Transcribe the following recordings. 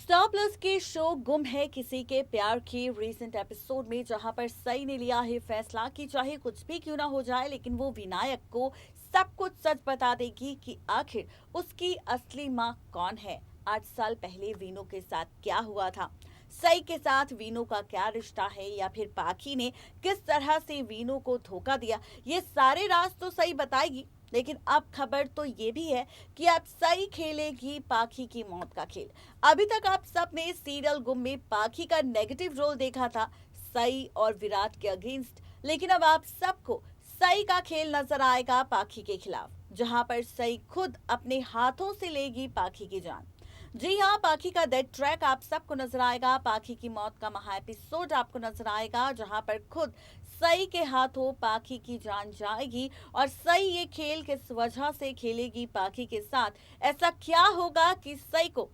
Star plus के show गुम है किसी के प्यार के रीसेंट एपिसोड में जहां पर सई ने लिया है फैसला कि चाहे कुछ भी क्यों ना हो जाए लेकिन वो विनायक को सब कुछ सच बता देगी कि आखिर उसकी असली माँ कौन है। 8 साल पहले वीनू के साथ क्या हुआ था, सई के साथ वीनू का क्या रिश्ता है, या फिर पाखी ने किस तरह से वीनू को धोखा दिया, ये सारे राज तो सई बताएगी। लेकिन अब खबर तो ये भी है कि अब सई खेलेगी पाखी की मौत का खेल। अभी तक आप सब ने सीरियल गुम में पाखी का नेगेटिव रोल देखा था सई और विराट के अगेंस्ट, लेकिन अब आप सबको सई का खेल नजर आएगा पाखी के खिलाफ, जहां पर सई खुद अपने हाथों से लेगी पाखी की जान। जी हाँ, पाखी का डेथ ट्रैक आप सबको नजर आएगा। पाखी की मौत का महा एपिसोड आपको नजर आएगा, जहां पर खुद सई के हाथों पाखी की जान जाएगी और सई ये खेल किस वजह से खेलेगी पाखी के साथ। ऐसा क्या होगा कि सई को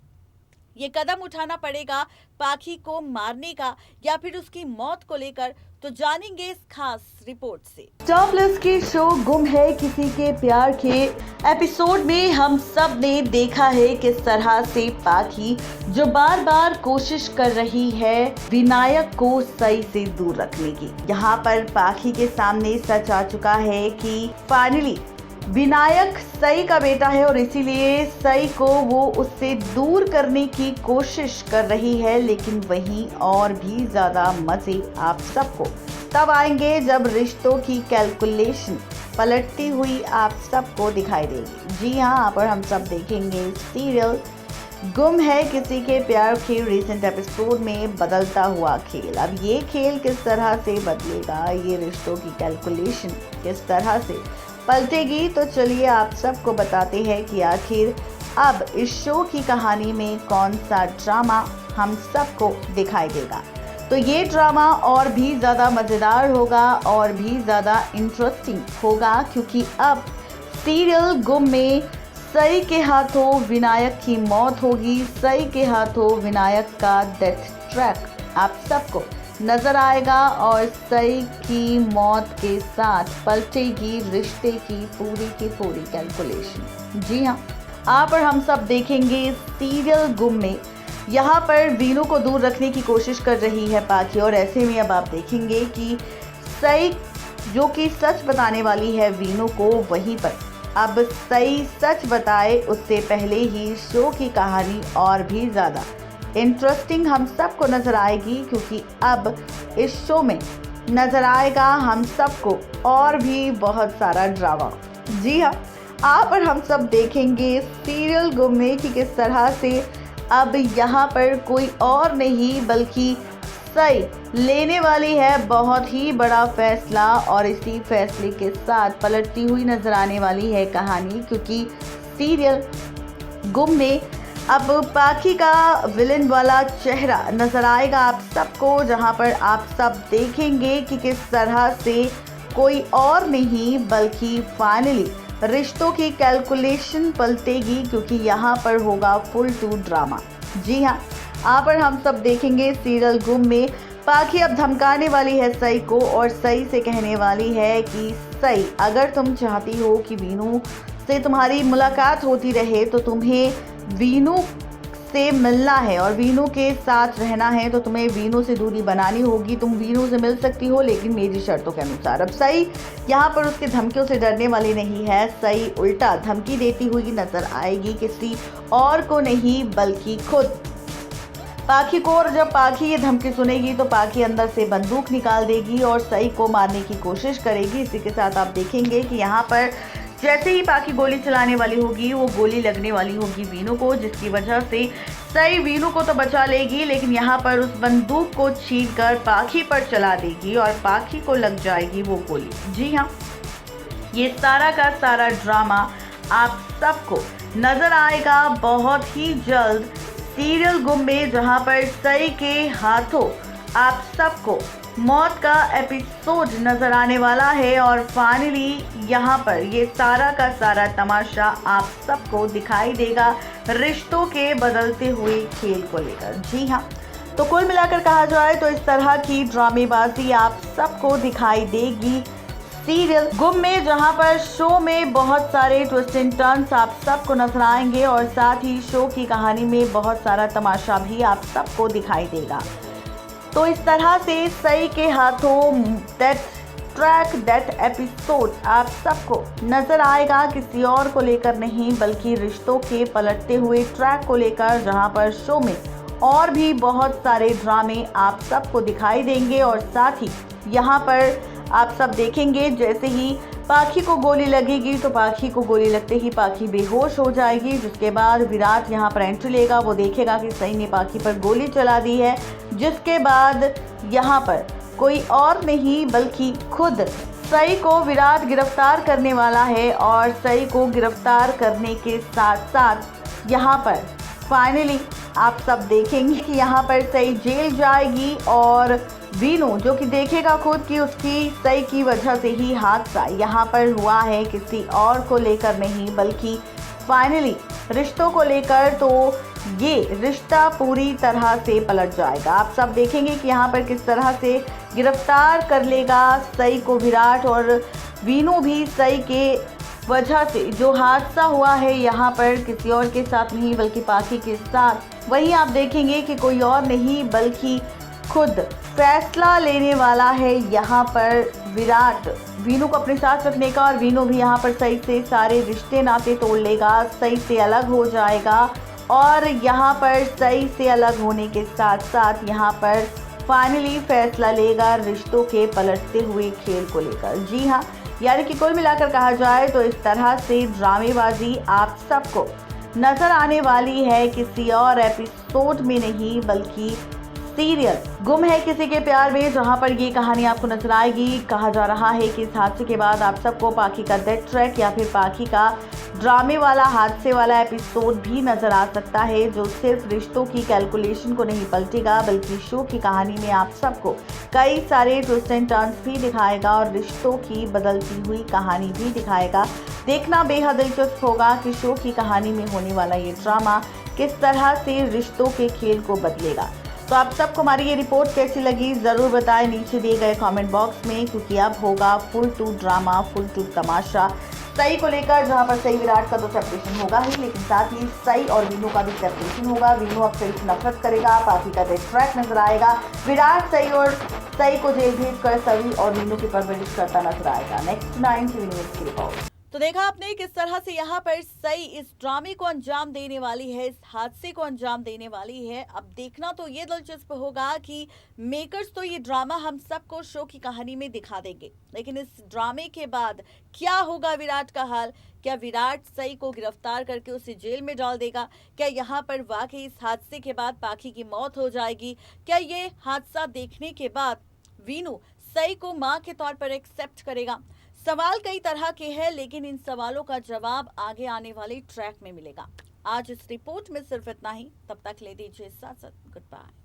ये कदम उठाना पड़ेगा पाखी को मारने का या फिर उसकी मौत को लेकर, तो जानेंगे इस खास रिपोर्ट से। स्टार प्लस के शो गुम है किसी के प्यार के एपिसोड में हम सब ने देखा है किस तरह से पाखी जो बार बार कोशिश कर रही है विनायक को सई से दूर रखने की। यहाँ पर पाखी के सामने सच आ चुका है कि फाइनली विनायक सई का बेटा है और इसीलिए सई को वो उससे दूर करने की कोशिश कर रही है। लेकिन वहीं और भी ज्यादा मजे आप सबको तब आएंगे जब रिश्तों की कैलकुलेशन पलटती हुई आप सबको दिखाई देगी। जी हाँ, यहाँ पर हम सब देखेंगे सीरियल गुम है किसी के प्यार के रीसेंट एपिसोड में बदलता हुआ खेल। अब ये खेल किस तरह से बदलेगा, ये रिश्तों की कैलकुलेशन किस तरह से पलटेगी, तो चलिए आप सबको बताते हैं कि आखिर अब इस शो की कहानी में कौन सा ड्रामा हम सबको दिखाई देगा। तो ये ड्रामा और भी ज़्यादा मज़ेदार होगा और भी ज़्यादा इंटरेस्टिंग होगा, क्योंकि अब सीरियल गुम में सई के हाथों विनायक की मौत होगी। सई के हाथों विनायक का डेथ ट्रैक आप सबको नजर आएगा और सई की मौत के साथ पलटेगी रिश्ते की पूरी कैलकुलेशन। जी हाँ, यहाँ पर हम सब देखेंगे सीरियल गुम में यहाँ पर वीनू को दूर रखने की कोशिश कर रही है पाखी, और ऐसे में अब आप देखेंगे कि सई जो कि सच बताने वाली है वीनू को, वहीं पर अब सई सच बताए उससे पहले ही शो की कहानी और भी ज़्यादा इंटरेस्टिंग हम सबको नजर आएगी, क्योंकि अब इस शो में नजर आएगा हम सबको और भी बहुत सारा ड्रामा। जी हाँ, आप और हम सब देखेंगे सीरियल गुम में कि किस तरह से अब यहाँ पर कोई और नहीं बल्कि सई लेने वाली है बहुत ही बड़ा फैसला, और इसी फैसले के साथ पलटती हुई नजर आने वाली है कहानी, क्योंकि सीरियल गुम में अब पाखी का विलन वाला चेहरा नजर आएगा आप सबको, जहां पर आप सब देखेंगे कि किस तरह से कोई और नहीं बल्कि फाइनली रिश्तों की कैलकुलेशन पलटेगी, क्योंकि यहाँ पर होगा फुल टू ड्रामा। जी हाँ, यहाँ पर हम सब देखेंगे सीरियल गुम में पाखी अब धमकाने वाली है सई को और सई से कहने वाली है कि सई, अगर तुम चाहती हो कि वीनू से तुम्हारी मुलाकात होती रहे तो तुम्हें वीनू से मिलना है और वीनू के साथ रहना है, तो तुम्हें वीनू से दूरी बनानी होगी। तुम वीनू से मिल सकती हो लेकिन मेरी शर्तों के अनुसार। अब सई यहाँ पर उसकी धमकियों से डरने वाली नहीं है। सई उल्टा धमकी देती हुई नजर आएगी किसी और को नहीं बल्कि खुद पाखी को, और जब पाखी ये धमकी सुनेगी तो पाखी अंदर से बंदूक निकाल देगी और सई को मारने की कोशिश करेगी। इसी के साथ आप देखेंगे कि यहाँ पर जैसे ही पाखी गोली चलाने वाली होगी वो गोली लगने वाली होगी वीनू को, जिसकी वजह से सई वीनू को तो बचा लेगी, लेकिन यहाँ पर उस बंदूक को छीनकर पाखी पर चला देगी और पाखी को लग जाएगी वो गोली। जी हाँ, ये सारा का सारा ड्रामा आप सबको नजर आएगा बहुत ही जल्द सीरियल गुम में, जहाँ पर सई के हाथों आप सबको मौत का एपिसोड नजर आने वाला है और फाइनली यहाँ पर ये सारा का सारा तमाशा आप सबको दिखाई देगा रिश्तों के बदलते हुए खेल को लेकर। जी हाँ, तो कुल मिलाकर कहा जाए तो इस तरह की ड्रामेबाजी आप सबको दिखाई देगी सीरियल गुम में, जहां पर शो में बहुत सारे ट्विस्ट एंड टर्न्स आप सबको नजर आएंगे और साथ ही शो की कहानी में बहुत सारा तमाशा भी आप सबको दिखाई देगा। तो इस तरह से सई के हाथों दैट एपिसोड आप सबको नजर आएगा किसी और को लेकर नहीं बल्कि रिश्तों के पलटते हुए ट्रैक को लेकर, जहां पर शो में और भी बहुत सारे ड्रामे आप सबको दिखाई देंगे और साथ ही यहाँ पर आप सब देखेंगे जैसे ही पाखी को गोली लगेगी तो पाखी को गोली लगते ही पाखी बेहोश हो जाएगी, जिसके बाद विराट यहाँ पर एंट्री लेगा। वो देखेगा कि सई ने पाखी पर गोली चला दी है, जिसके बाद यहाँ पर कोई और नहीं बल्कि खुद सई को विराट गिरफ्तार करने वाला है और सई को गिरफ्तार करने के साथ साथ यहाँ पर फाइनली आप सब देखेंगे कि यहाँ पर सई जेल जाएगी और वीनू जो कि देखेगा खुद कि उसकी सई की वजह से ही हादसा यहाँ पर हुआ है, किसी और को लेकर नहीं बल्कि फाइनली रिश्तों को लेकर। तो ये रिश्ता पूरी तरह से पलट जाएगा। आप सब देखेंगे कि यहाँ पर किस तरह से गिरफ्तार कर लेगा सई को विराट, और वीनू भी सई के वजह से जो हादसा हुआ है यहाँ पर किसी और के साथ नहीं बल्कि पाखी के साथ, वहीं आप देखेंगे कि कोई और नहीं बल्कि खुद फैसला लेने वाला है यहाँ पर विराट वीनू को अपने साथ रखने का, और वीनू भी यहाँ पर सई से सारे रिश्ते नाते तोड़ लेगा, सई से अलग हो जाएगा और यहाँ पर सई से अलग होने के साथ साथ यहाँ पर फाइनली फैसला लेगा रिश्तों के पलटते हुए खेल को लेकर। जी हाँ, यानी कि कुल मिलाकर कहा जाए तो इस तरह से ड्रामेबाजी आप सबको नजर आने वाली है किसी और एपिसोड में नहीं बल्कि सीरियल गुम है किसी के प्यार में, जहां पर ये कहानी आपको नजर आएगी। कहा जा रहा है कि इस हादसे के बाद आप सबको पाखी का डेथ ट्रैक या फिर पाखी का ड्रामे वाला हादसे वाला एपिसोड भी नजर आ सकता है, जो सिर्फ रिश्तों की कैलकुलेशन को नहीं पलटेगा बल्कि शो की कहानी में आप सबको कई सारे ट्विस्ट एंड टर्न्स भी दिखाएगा और रिश्तों की बदलती हुई कहानी भी दिखाएगा। देखना बेहद दिलचस्प होगा कि शो की कहानी में होने वाला ये ड्रामा किस तरह से रिश्तों के खेल को बदलेगा। तो आप सबको हमारी ये रिपोर्ट कैसी लगी ज़रूर बताएं नीचे दिए गए कमेंट बॉक्स में, क्योंकि अब होगा full to drama, full to तमाशा सई को लेकर, जहां पर सई विराट का तो सेपरेशन होगा ही लेकिन साथ ही सई और वीनू का भी सेपरेशन होगा। वीनू अब सई से नफरत करेगा, पाखी का डेथ ट्रैक नजर आएगा, विराट सई को जेल भेज कर सई और वीनू की परवरिश करता नजर आएगा। नेक्स्ट 9 टीवी न्यूज़ की रिपोर्ट। तो देखा आपने किस तरह से यहाँ पर सई इस ड्रामे को अंजाम देने वाली है, इस हादसे को अंजाम देने वाली है। अब देखना तो ये दिलचस्प होगा कि मेकर्स तो ये ड्रामा हम सबको शो की कहानी में दिखा देंगे, लेकिन इस ड्रामे के बाद क्या होगा विराट का हाल? क्या विराट सई को गिरफ्तार करके उसे जेल में डाल देगा? क्या यहाँ पर वाकई इस हादसे के बाद पाखी की मौत हो जाएगी? क्या ये हादसा देखने के बाद वीनू सई को मां के तौर पर एक्सेप्ट करेगा? सवाल कई तरह के हैं, लेकिन इन सवालों का जवाब आगे आने वाले ट्रैक में मिलेगा। आज इस रिपोर्ट में सिर्फ इतना ही, तब तक ले दीजिए इजाजत। Good bye.